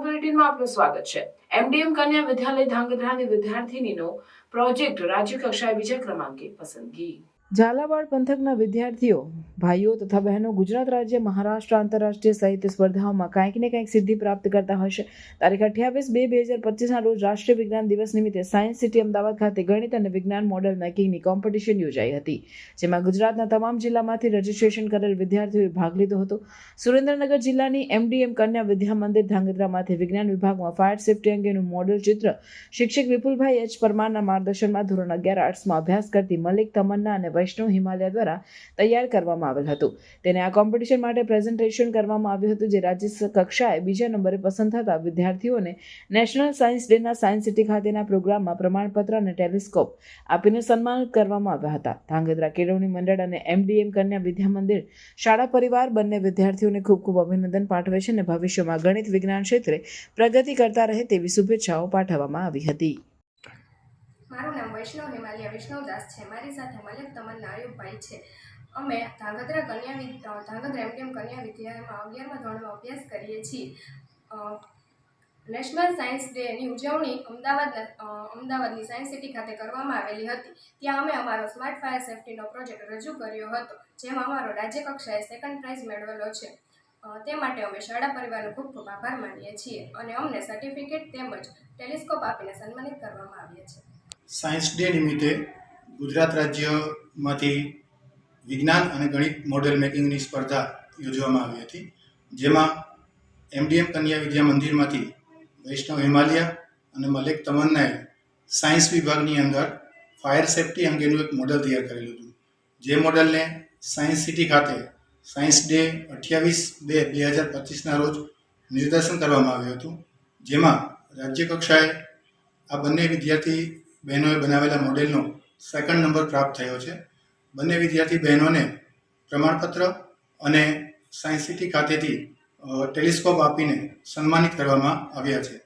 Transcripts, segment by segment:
બુલેટિનમાં આપનું સ્વાગત છે। એમડીએમ કન્યા વિદ્યાલય ધાંગધ્રાની વિદ્યાર્થીનીનો પ્રોજેક્ટ રાજ્ય કક્ષાએ બીજા ક્રમાંકે પસંદગી। ઝાલાવાડ પંથકના વિદ્યાર્થીઓ ભાઈઓ તથા બહેનો ગુજરાત રાજ્ય મહારાષ્ટ્ર આંતરરાષ્ટ્રીય સાહિત્ય સ્પર્ધાઓમાં કંઈક ને કંઈક સિદ્ધિ પ્રાપ્ત કરતા હશે। તારીખ 28/2/2025 રોજ રાષ્ટ્રીય વિજ્ઞાન દિવસ નિમિત્તે સાયન્સ સિટી અમદાવાદ ખાતે ગણિત અને વિજ્ઞાન મોડેલ મેકિંગની કોમ્પિટિશન યોજાઈ હતી, જેમાં ગુજરાતના તમામ જિલ્લામાંથી રજીસ્ટ્રેશન કરેલ વિદ્યાર્થીઓએ ભાગ લીધો હતો। સુરેન્દ્રનગર જિલ્લાની એમડીએમ કન્યા વિદ્યા મંદિર ધાંગધ્રામાંથી વિજ્ઞાન વિભાગમાં ફાયર સેફ્ટી અંગેનું મોડેલ ચિત્ર શિક્ષક વિપુલભાઈ એચ પરમારના માર્ગદર્શનમાં ધોરણ 11 આર્ટ્સમાં અભ્યાસ કરતી મલિક તમન્ના અને વૈષ્ણવ હિમાલય દ્વારા તૈયાર કરવામાં આવેલ હતું। તેને આ કોમ્પિટિશન માટે પ્રેઝન્ટેશન કરવામાં આવ્યું હતું, જે રાજ્ય કક્ષાએ બીજા નંબરે પસંદ થતા વિદ્યાર્થીઓને નેશનલ સાયન્સ ડેના સાયન્સ સિટી ખાતેના પ્રોગ્રામમાં પ્રમાણપત્ર અને ટેલિસ્કોપ આપીને સન્માનિત કરવામાં આવ્યા હતા। ધાંગધ્રા કેળવણી મંડળ અને એમડીએમ કન્યા વિદ્યા મંદિર શાળા પરિવાર બંને વિદ્યાર્થીઓને ખૂબ ખૂબ અભિનંદન પાઠવે છે અને ભવિષ્યમાં ગણિત વિજ્ઞાન ક્ષેત્રે પ્રગતિ કરતા રહે તેવી શુભેચ્છાઓ પાઠવવામાં આવી હતી। મારું નામ વૈષ્ણવ હિમાલય વિષ્ણુદાસ છે। મારી સાથે મલિક તમન્ના આયુબભાઈ છે। અમે ધાંગધ્રા એમડીએમ કન્યા વિદ્યાલયમાં 11મા ધોરણમાં અભ્યાસ કરીએ છીએ। નેશનલ સાયન્સ ડેની ઉજવણી અમદાવાદની સાયન્સ સિટી ખાતે કરવામાં આવેલી હતી। ત્યાં અમે અમારો સ્માર્ટ ફાયર સેફ્ટીનો પ્રોજેક્ટ રજૂ કર્યો હતો, જેમાં અમારો રાજ્ય કક્ષાએ સેકન્ડ પ્રાઇઝ મેળવેલો છે। તે માટે અમે શાળા પરિવારનો ખૂબ ખૂબ આભાર માનીએ છીએ અને અમને સર્ટિફિકેટ તેમજ ટેલિસ્કોપ આપીને સન્માનિત કરવામાં આવ્યા છે। સાયન્સ ડે નિમિત્તે ગુજરાત રાજ્યમાંથી વિજ્ઞાન અને ગણિત મોડેલ મેકિંગની સ્પર્ધા યોજવામાં આવી હતી, જેમાં એમડીએમ કન્યા વિદ્યા મંદિરમાંથી વૈષ્ણવ હિમાલય અને મલિક તમન્નાએ સાયન્સ વિભાગની અંદર ફાયર સેફ્ટી અંગેનું એક મોડેલ તૈયાર કરેલું હતું, જે મોડેલને સાયન્સ સિટી ખાતે સાયન્સ ડે 28/2/2025ના રોજ નિદર્શન કરવામાં આવ્યું હતું, જેમાં રાજ્ય કક્ષાએ આ બંને વિદ્યાર્થી બહેનોએ બનાવેલા મોડેલનો સેકન્ડ નંબર પ્રાપ્ત થયો છે। બંને વિદ્યાર્થી બહેનોને પ્રમાણપત્ર અને સાયન્સ સિટી ખાતેથી ટેલિસ્કોપ આપીને સન્માનિત કરવામાં આવ્યા છે।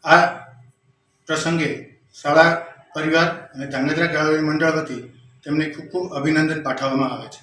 આ પ્રસંગે શાળા પરિવાર અને ધાંગધ્રા કેળવણી મંડળ વતી તેમને ખૂબ ખૂબ અભિનંદન પાઠવવામાં આવે છે।